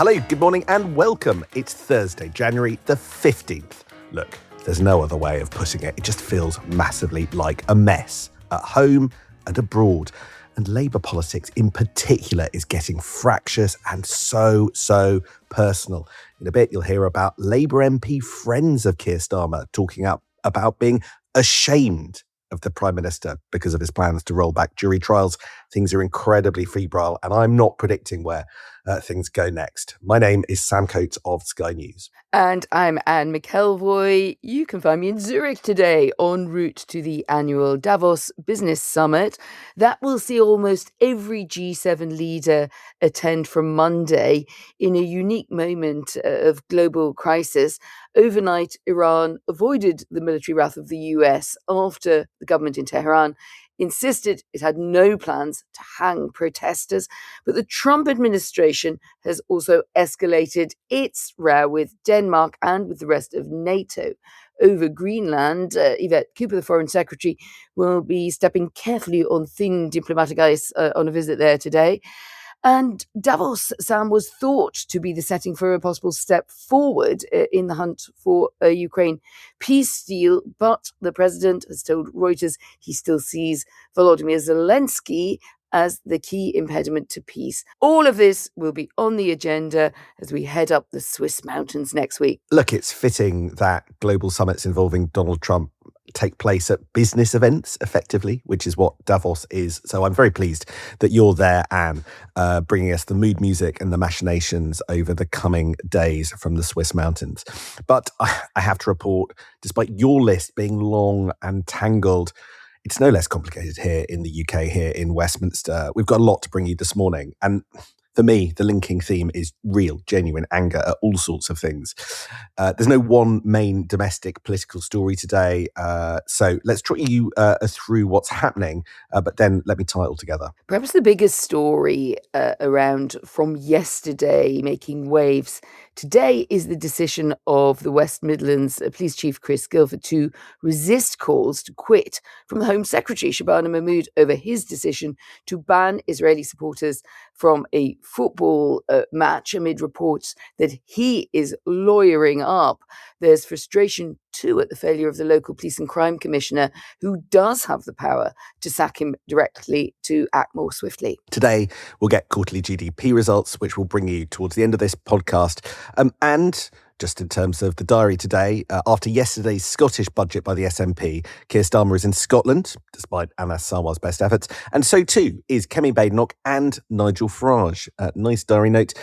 Hello, good morning and welcome. It's Thursday, January the 15th. Look, there's no other way of putting it. It just feels massively like a mess at home and abroad. And Labour politics in particular is getting fractious and so personal. In a bit, you'll hear about Labour MP friends of Keir Starmer talking about being ashamed of the Prime Minister because of his plans to roll back jury trials. Things are incredibly febrile, and I'm not predicting where things go next. My name is Sam Coates of Sky News. And I'm Anne McElvoy. You can find me in Zurich today en route to the annual Davos Business Summit. That will see almost every G7 leader attend from Monday in a unique moment of global crisis. Overnight, Iran avoided the military wrath of the US after the government in Tehran insisted it had no plans to hang protesters. But the Trump administration has also escalated its row with Denmark and with the rest of NATO over Greenland. Yvette Cooper, the Foreign Secretary, will be stepping carefully on thin diplomatic ice on a visit there today. And Davos, Sam, was thought to be the setting for a possible step forward in the hunt for a Ukraine peace deal. But the president has told Reuters he still sees Volodymyr Zelensky as the key impediment to peace. All of this will be on the agenda as we head up the Swiss mountains next week. Look, it's fitting that global summits involving Donald Trump take place at business events, effectively, which is what Davos is. So I'm very pleased that you're there, Anne, bringing us the mood music and the machinations over the coming days from the Swiss mountains. But I have to report, despite your list being long and tangled, it's no less complicated here in the UK, here in Westminster. We've got a lot to bring you this morning. And for me, the linking theme is real, genuine anger at all sorts of things. There's no one main domestic political story today. So let's trot you through what's happening, but then let me tie it all together. Perhaps the biggest story around from yesterday making waves today is the decision of the West Midlands Police Chief Chris Guilford to resist calls to quit from the Home Secretary Shabana Mahmood over his decision to ban Israeli supporters from a football match amid reports that he is lawyering up. There's frustration too at the failure of the local police and crime commissioner, who does have the power to sack him directly, to act more swiftly. Today, we'll get quarterly GDP results, which will bring you towards the end of this podcast. And just in terms of the diary today, after yesterday's Scottish budget by the SNP, Keir Starmer is in Scotland, despite Anas Sarwar's best efforts. And so too is Kemi Badenoch and Nigel Farage. Nice diary note.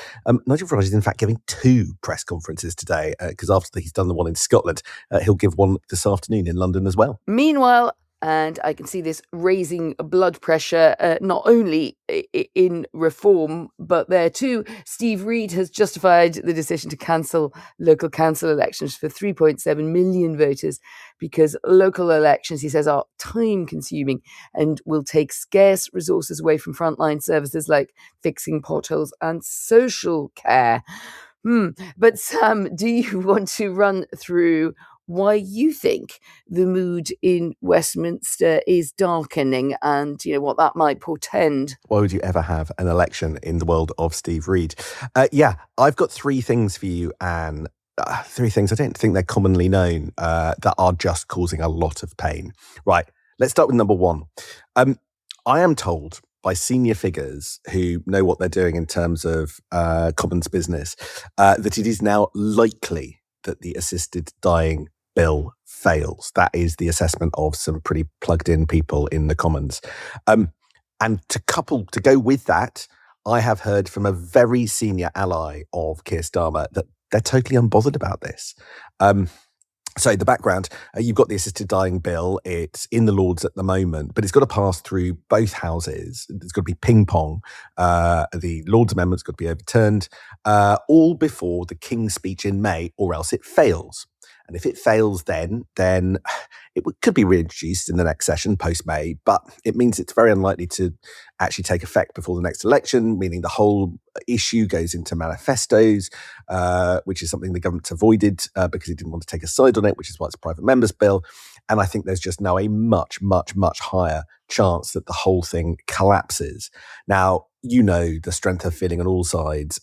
Nigel Farage is in fact giving two press conferences today, because after he's done the one in Scotland, he'll give one this afternoon in London as well. Meanwhile, and I can see this raising blood pressure, not only in reform, but there too. Steve Reid has justified the decision to cancel local council elections for 3.7 million voters because local elections, he says, are time-consuming and will take scarce resources away from frontline services like fixing potholes and social care. But Sam, do you want to run through why you think the mood in Westminster is darkening and, what that might portend? Why would you ever have an election in the world of Steve Reid? I've got three things for you, Anne. Three things I don't think they're commonly known that are just causing a lot of pain. Right, let's start with number one. I am told by senior figures who know what they're doing in terms of Commons business that it is now likely that the assisted dying bill fails. That is the assessment of some pretty plugged-in people in the Commons. And to go with that, I have heard from a very senior ally of Keir Starmer that they're totally unbothered about this. So the background, you've got the assisted dying bill. It's in the Lords at the moment, but it's got to pass through both houses. There's got to be ping pong. The Lords amendment's got to be overturned, all before the King's speech in May, or else it fails. And if it fails then it could be reintroduced in the next session post-May, but it means it's very unlikely to actually take effect before the next election, meaning the whole issue goes into manifestos, which is something the government avoided because it didn't want to take a side on it, which is why it's a private member's bill. And I think there's just now a much, much, much higher chance that the whole thing collapses. Now, you know the strength of feeling on all sides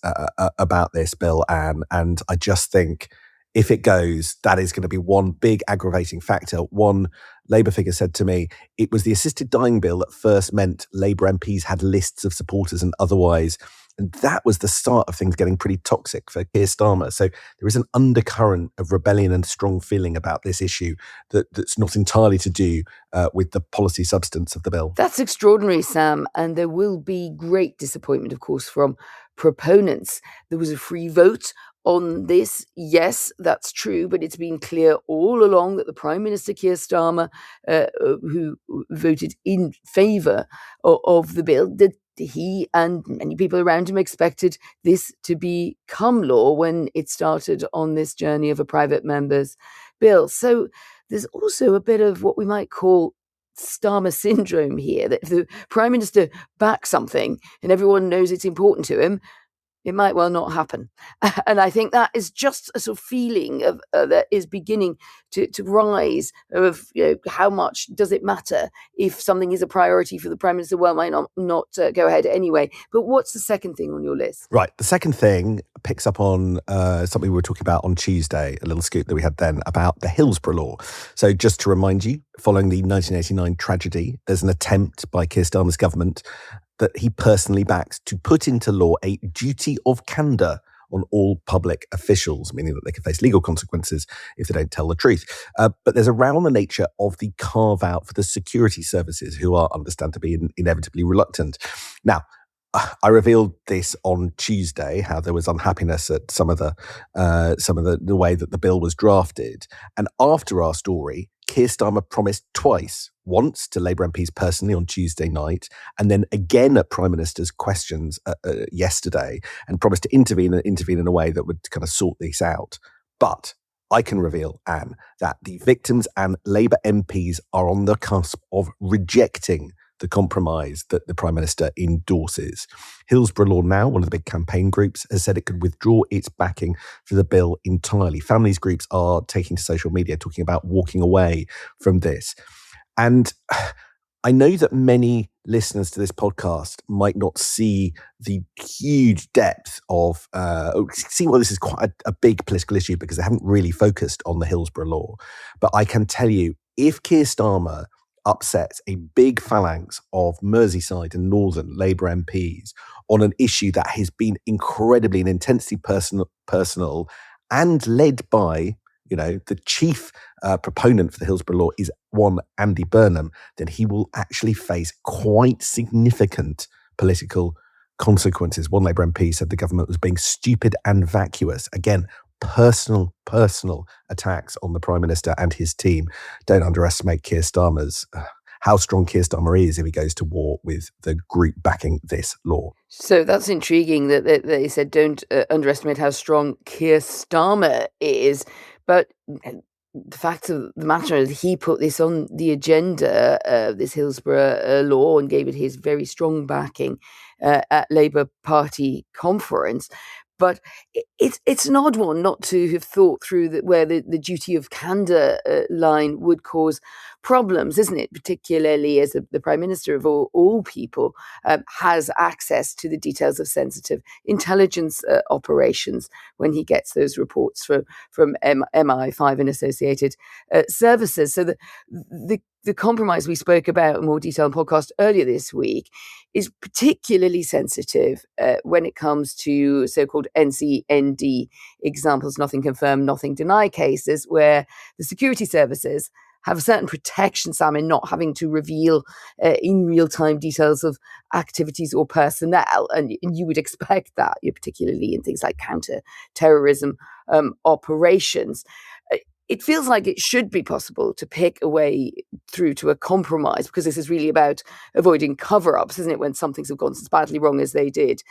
about this bill, Anne, and I just think if it goes, that is going to be one big aggravating factor. One Labour figure said to me, it was the assisted dying bill that first meant Labour MPs had lists of supporters and otherwise. And that was the start of things getting pretty toxic for Keir Starmer. So there is an undercurrent of rebellion and strong feeling about this issue that's not entirely to do with the policy substance of the bill. That's extraordinary, Sam. And there will be great disappointment, of course, from proponents. There was a free vote on this. Yes, that's true, but it's been clear all along that the Prime Minister, Keir Starmer, who voted in favour of the bill, that he and many people around him expected this to become law when it started on this journey of a private member's bill. So there's also a bit of what we might call Starmer syndrome here, that if the Prime Minister backs something and everyone knows it's important to him, it might well not happen. And I think that is just a sort of feeling of that is beginning to rise of, how much does it matter if something is a priority for the Prime Minister? Well, might not go ahead anyway. But what's the second thing on your list? Right. The second thing picks up on something we were talking about on Tuesday, a little scoop that we had then about the Hillsborough law. So just to remind you, following the 1989 tragedy, there's an attempt by Keir Starmer's government that he personally backs to put into law a duty of candour on all public officials, meaning that they can face legal consequences if they don't tell the truth. But there's a row on the nature of the carve-out for the security services, who are understandably inevitably reluctant. Now, I revealed this on Tuesday, how there was unhappiness at some of the way that the bill was drafted. And after our story, Keir Starmer promised twice, once to Labour MPs personally on Tuesday night, and then again at Prime Minister's questions yesterday, and promised to intervene in a way that would kind of sort this out. But I can reveal, Anne, that the victims and Labour MPs are on the cusp of rejecting the compromise that the Prime Minister endorses. Hillsborough Law Now, one of the big campaign groups, has said it could withdraw its backing for the bill entirely. Families groups are taking to social media talking about walking away from this. And I know that many listeners to this podcast might not see the huge depth of, see why this is quite a big political issue because they haven't really focused on the Hillsborough Law. But I can tell you, if Keir Starmer upsets a big phalanx of Merseyside and Northern Labour MPs on an issue that has been incredibly and intensely personal and led by, the chief proponent for the Hillsborough Law is one Andy Burnham, then he will actually face quite significant political consequences. One Labour MP said the government was being stupid and vacuous. Again, personal attacks on the Prime Minister and his team. Don't underestimate Keir Starmer's how strong Keir Starmer is if he goes to war with the group backing this law. So that's intriguing that they said don't underestimate how strong Keir Starmer is. But the fact of the matter is he put this on the agenda, this Hillsborough law, and gave it his very strong backing at Labour Party conference. But it's an odd one not to have thought through that where the duty of candour line would cause problems, isn't it? Particularly as the Prime Minister of all people has access to the details of sensitive intelligence operations when he gets those reports from MI5 and associated services. So the compromise we spoke about in more detail in podcast earlier this week is particularly sensitive when it comes to so-called NCND examples, nothing confirmed, nothing denied cases, where the security services have a certain protection, Sam, in not having to reveal in real time details of activities or personnel. And you would expect that, particularly in things like counter-terrorism operations. It feels like it should be possible to pick a way through to a compromise, because this is really about avoiding cover-ups, isn't it, when some things have gone as badly wrong as they did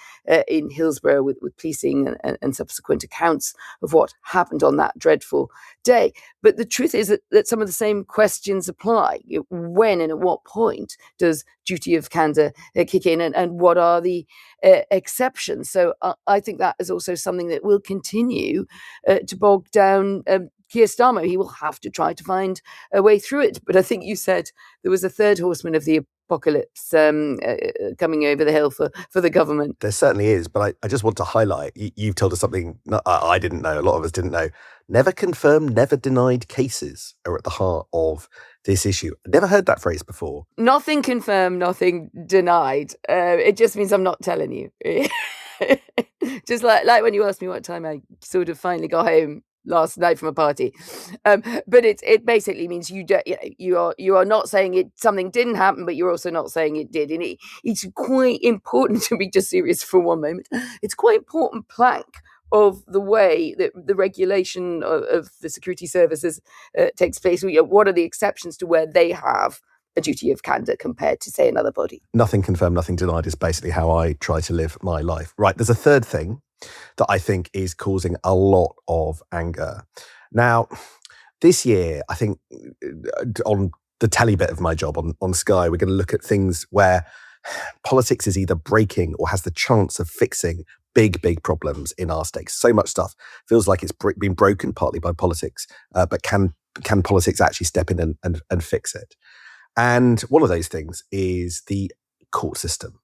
in Hillsborough with policing and subsequent accounts of what happened on that dreadful day. But the truth is that some of the same questions apply. When and at what point does duty of candour kick in, and what are the exceptions? So I think that is also something that will continue to bog down Keir Starmer, he will have to try to find a way through it. But I think you said there was a third horseman of the apocalypse coming over the hill for the government. There certainly is, but I just want to highlight, you've told us something I didn't know, a lot of us didn't know. Never confirmed, never denied cases are at the heart of this issue. Never heard that phrase before. Nothing confirmed, nothing denied. It just means I'm not telling you. Just like when you asked me what time I sort of finally got home last night from a party, but it basically means you are not saying something didn't happen, but you're also not saying it did, and it's quite important to be just serious for one moment. It's quite important plank of the way that the regulation of the security services takes place. What are the exceptions to where they have a duty of candour compared to, say, another body? Nothing confirmed, nothing denied is basically how I try to live my life. Right, there's a third thing that I think is causing a lot of anger. Now, this year, I think on the telly bit of my job on Sky, we're going to look at things where politics is either breaking or has the chance of fixing big problems in our stakes. So much stuff feels like it's been broken partly by politics, but can politics actually step in and fix it? And one of those things is the court system.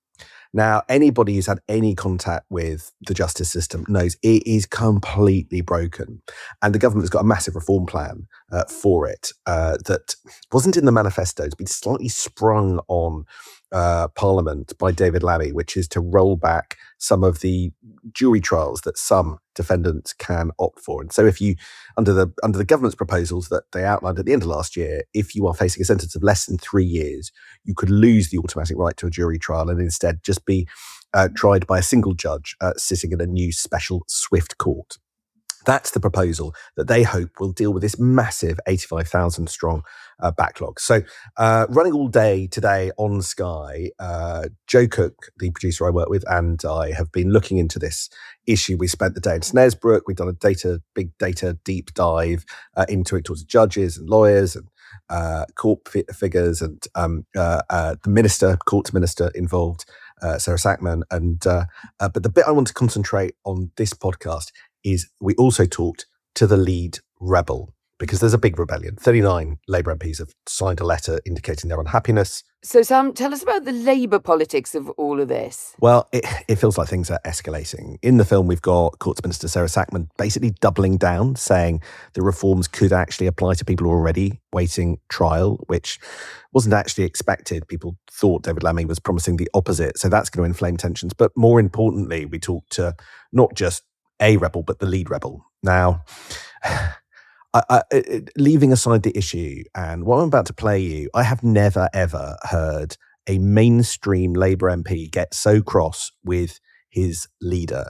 Now, anybody who's had any contact with the justice system knows it is completely broken. And the government's got a massive reform plan for it that wasn't in the manifesto. It's been slightly sprung on Parliament by David Lammy, which is to roll back some of the jury trials that some defendants can opt for. And so if you, under the government's proposals that they outlined at the end of last year, if you are facing a sentence of less than 3 years, you could lose the automatic right to a jury trial and instead just be tried by a single judge sitting in a new special swift court. That's the proposal that they hope will deal with this massive 85,000 strong backlog. So running all day today on Sky, Joe Cook, the producer I work with, and I have been looking into this issue. We spent the day in Snaresbrook. We've done a big data deep dive into it, towards judges and lawyers and court figures and the court minister involved, Sarah Sackman. But the bit I want to concentrate on this podcast is we also talked to the lead rebel, because there's a big rebellion. 39 Labour MPs have signed a letter indicating their unhappiness. So, Sam, tell us about the Labour politics of all of this. Well, it feels like things are escalating. In the film, we've got Courts Minister Sarah Sackman basically doubling down, saying the reforms could actually apply to people already waiting trial, which wasn't actually expected. People thought David Lammy was promising the opposite. So that's going to inflame tensions. But more importantly, we talked to not just a rebel, but the lead rebel. Now, leaving aside the issue and what I'm about to play you, I have never, ever heard a mainstream Labour MP get so cross with his leader.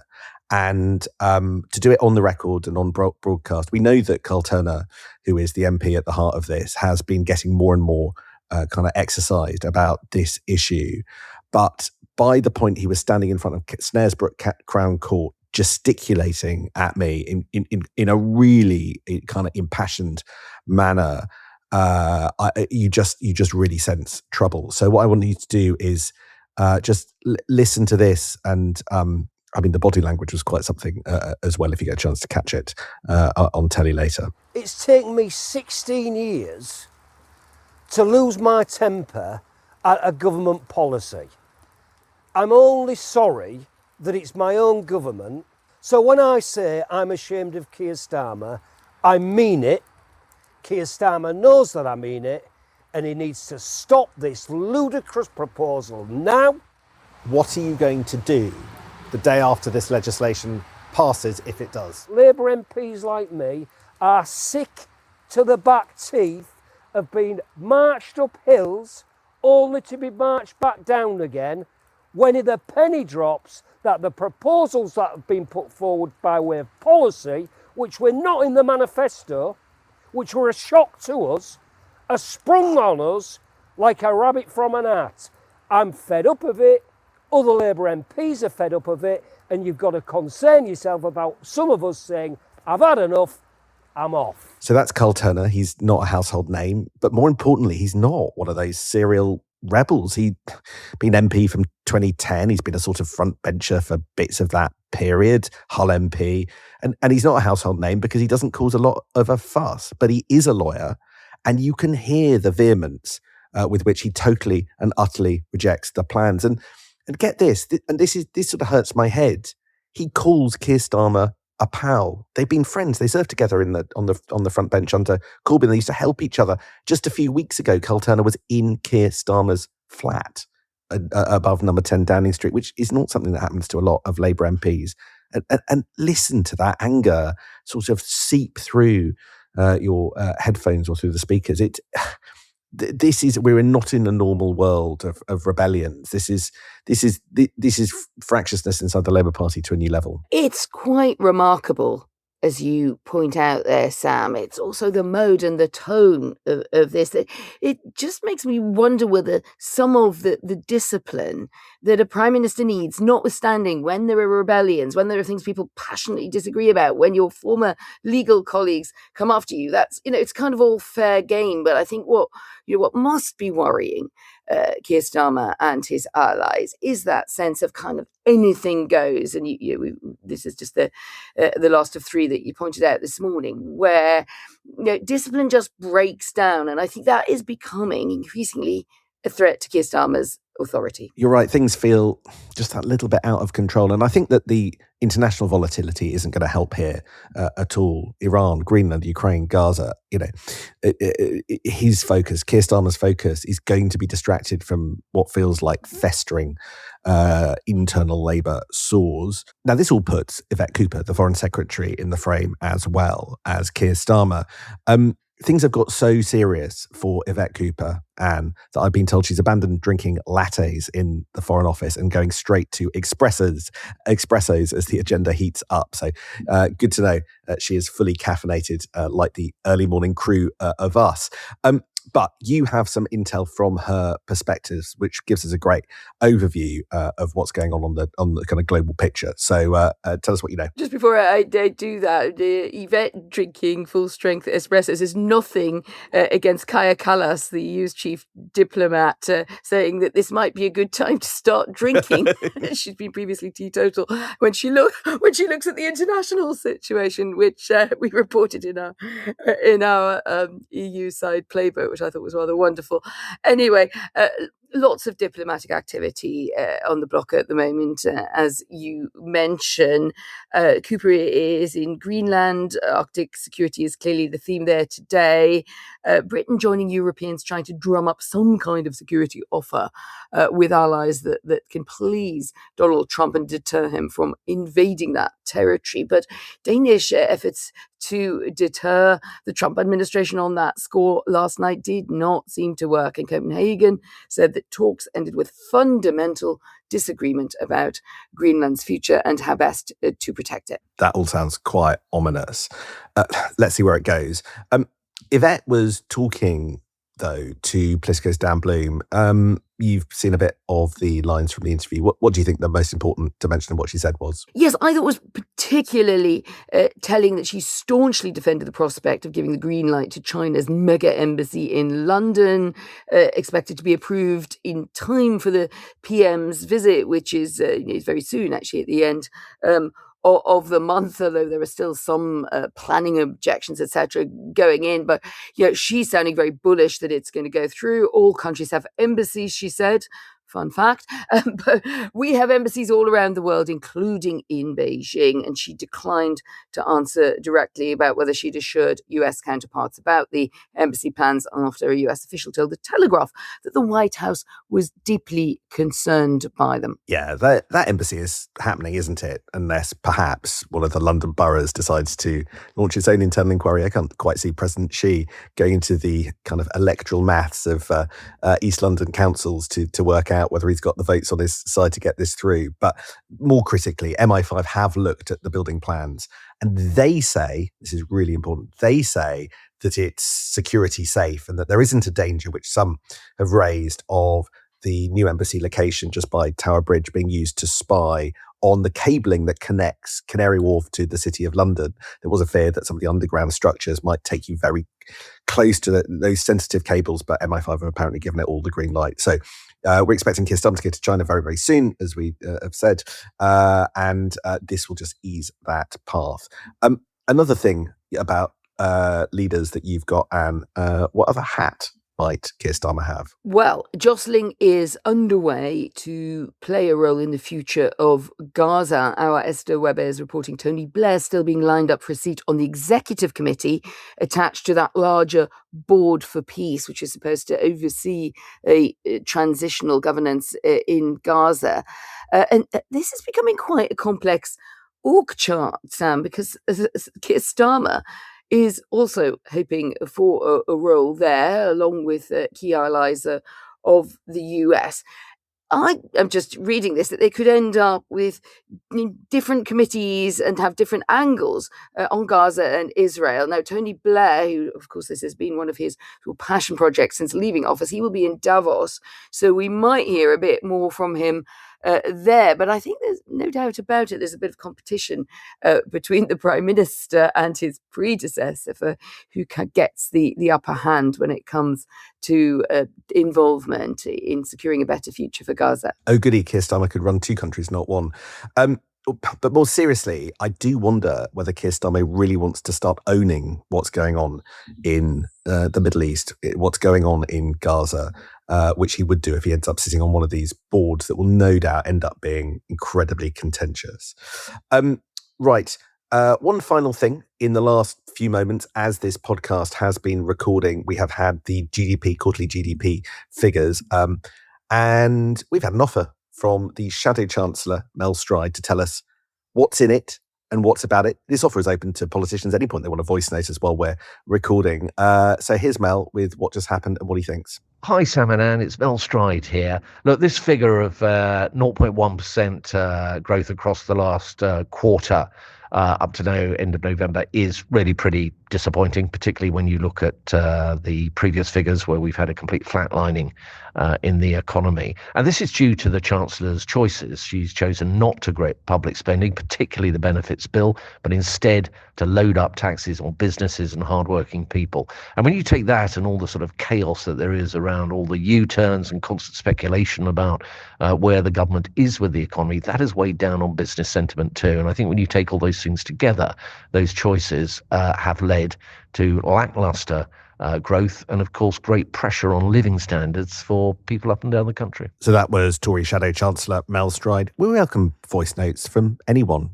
And to do it on the record and on broadcast, we know that Carl Turner, who is the MP at the heart of this, has been getting more and more kind of exercised about this issue. But by the point he was standing in front of Snaresbrook Crown Court, gesticulating at me in a really kind of impassioned manner, you just really sense trouble. So what I want you to do is just listen to this, and I mean the body language was quite something as well. If you get a chance to catch it on telly later. It's taken me 16 years to lose my temper at a government policy. I'm only sorry that it's my own government. So when I say I'm ashamed of Keir Starmer, I mean it. Keir Starmer knows that I mean it, and he needs to stop this ludicrous proposal now. What are you going to do the day after this legislation passes, if it does? Labour MPs like me are sick to the back teeth of being marched up hills only to be marched back down again when the penny drops that the proposals that have been put forward by way of policy, which were not in the manifesto, which were a shock to us, are sprung on us like a rabbit from an hat. I'm fed up of it, other Labour MPs are fed up of it, and you've got to concern yourself about some of us saying, I've had enough, I'm off. So that's Carl Turner. He's not a household name, but more importantly, he's not one of those serial rebels. He'd been MP from 2010. He's been a sort of front bencher for bits of that period, Hull MP. And he's not a household name because he doesn't cause a lot of a fuss, but he is a lawyer. And you can hear the vehemence with which he totally and utterly rejects the plans. And get this, this sort of hurts my head. He calls Keir Starmer a pal. They've been friends. They served together on the front bench under Corbyn. They used to help each other. Just a few weeks ago, Carl Turner was in Keir Starmer's flat above number 10 Downing Street, which is not something that happens to a lot of Labour MPs. And listen to that anger sort of seep through your headphones or through the speakers. We're not in a normal world of rebellions. This is fractiousness inside the Labour Party to a new level. It's quite remarkable, as you point out there, Sam. It's also the mode and the tone of this. It just makes me wonder whether some of the discipline that a prime minister needs, notwithstanding when there are rebellions, when there are things people passionately disagree about, when your former legal colleagues come after you, that's, it's kind of all fair game. But I think what must be worrying Keir Starmer and his allies is that sense of kind of anything goes. And this is just the last of three that you pointed out this morning, where discipline just breaks down. And I think that is becoming increasingly a threat to Keir Starmer's authority. You're right. Things feel just that little bit out of control. And I think that the international volatility isn't going to help here at all. Iran, Greenland, Ukraine, Gaza, his focus, Keir Starmer's focus, is going to be distracted from what feels like festering internal Labour sores. Now, this all puts Yvette Cooper, the Foreign Secretary, in the frame as well as Keir Starmer. Things have got so serious for Yvette Cooper, Anne, that I've been told she's abandoned drinking lattes in the Foreign Office and going straight to espressos as the agenda heats up. So good to know she is fully caffeinated like the early morning crew of us. But you have some intel from her perspectives, which gives us a great overview of what's going on the kind of global picture. So tell us what you know. Just before I do that, Yvette drinking full-strength espressos is nothing against Kaja Kallas, the EU's chief diplomat, saying that this might be a good time to start drinking. She's been previously teetotal. When she looks at the international situation, which we reported in our EU side playbook, which I thought was rather wonderful. Anyway, lots of diplomatic activity on the block at the moment, as you mention. Cooper is in Greenland. Arctic security is clearly the theme there today. Britain joining Europeans trying to drum up some kind of security offer with allies that can please Donald Trump and deter him from invading that territory. But Danish efforts to deter the Trump administration on that score last night did not seem to work. And Copenhagen said that talks ended with fundamental disagreement about Greenland's future and how best to protect it. That all sounds quite ominous. Let's see where it goes. Yvette was talking, though, to Politico's Dan Bloom. You've seen a bit of the lines from the interview. What do you think the most important dimension of what she said was? Yes, I thought it was particularly telling that she staunchly defended the prospect of giving the green light to China's mega embassy in London, expected to be approved in time for the PM's visit, which is very soon, actually, at the end of the month, although there are still some planning objections, etc., going in. But she's sounding very bullish that it's going to go through. All countries have embassies, she said. Fun fact. But we have embassies all around the world, including in Beijing. And she declined to answer directly about whether she'd assured US counterparts about the embassy plans after a US official told The Telegraph that the White House was deeply concerned by them. Yeah, that embassy is happening, isn't it? Unless perhaps one of the London boroughs decides to launch its own internal inquiry. I can't quite see President Xi going into the kind of electoral maths of East London councils to work out whether he's got the votes on his side to get this through. But more critically, MI5 have looked at the building plans and they say, this is really important, they say that it's security safe and that there isn't a danger, which some have raised, of the new embassy location just by Tower Bridge being used to spy on the cabling that connects Canary Wharf to the City of London. There was a fear that some of the underground structures might take you very close to those sensitive cables, but MI5 have apparently given it all the green light. So we're expecting Keir Starmer to get to China very, very soon, as we have said, and this will just ease that path. Another thing about leaders that you've got, Anne, what other hat might Keir Starmer have? Well, jostling is underway to play a role in the future of Gaza. Our Esther Webber is reporting Tony Blair still being lined up for a seat on the executive committee attached to that larger board for peace, which is supposed to oversee a transitional governance in Gaza. And this is becoming quite a complex org chart, Sam, because Keir Starmer is also hoping for a role there, along with key allies of the US. I am just reading this, that they could end up with different committees and have different angles on Gaza and Israel. Now, Tony Blair, who, of course, this has been one of his passion projects since leaving office, he will be in Davos, so we might hear a bit more from him there. But I think there's no doubt about it, there's a bit of competition between the Prime Minister and his predecessor for who gets the upper hand when it comes to involvement in securing a better future for Gaza. Oh, goody, Keir Starmer could run two countries, not one. But more seriously, I do wonder whether Keir Starmer really wants to start owning what's going on in the Middle East, what's going on in Gaza, which he would do if he ends up sitting on one of these boards that will no doubt end up being incredibly contentious. Right. One final thing in the last few moments, as this podcast has been recording, we have had the quarterly GDP figures, and we've had an offer from the Shadow Chancellor, Mel Stride, to tell us what's in it and what's about it. This offer is open to politicians at any point they want a voice note as well. We're recording. So here's Mel with what just happened and what he thinks. Hi, Sam and Anne. It's Mel Stride here. Look, this figure of 0.1% growth across the last quarter up to now, end of November, is really pretty disappointing, particularly when you look at the previous figures where we've had a complete flatlining in the economy. And this is due to the Chancellor's choices. She's chosen not to grip public spending, particularly the benefits bill, but instead to load up taxes on businesses and hardworking people. And when you take that and all the sort of chaos that there is around all the U-turns and constant speculation about where the government is with the economy, that has weighed down on business sentiment too. And I think when you take all those things together, those choices have led to lackluster growth and, of course, great pressure on living standards for people up and down the country. So that was Tory Shadow Chancellor Mel Stride. We welcome voice notes from anyone.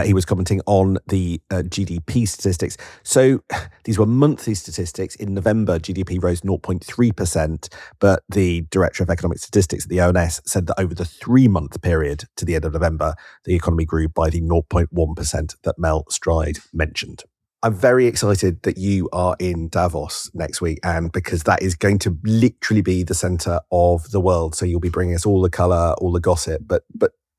He was commenting on the GDP statistics. So these were monthly statistics. In November, GDP rose 0.3%, but the Director of Economic Statistics at the ONS said that over the 3-month period to the end of November, the economy grew by the 0.1% that Mel Stride mentioned. I'm very excited that you are in Davos next week, and because that is going to literally be the centre of the world. So you'll be bringing us all the colour, all the gossip, but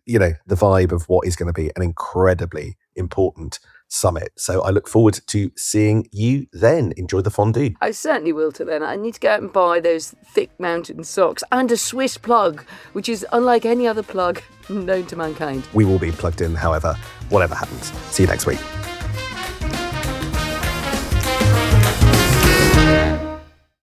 you know, the vibe of what is going to be an incredibly important summit. So I look forward to seeing you then. Enjoy the fondue. I certainly will till then. I need to go out and buy those thick mountain socks and a Swiss plug, which is unlike any other plug known to mankind. We will be plugged in, however, whatever happens. See you next week.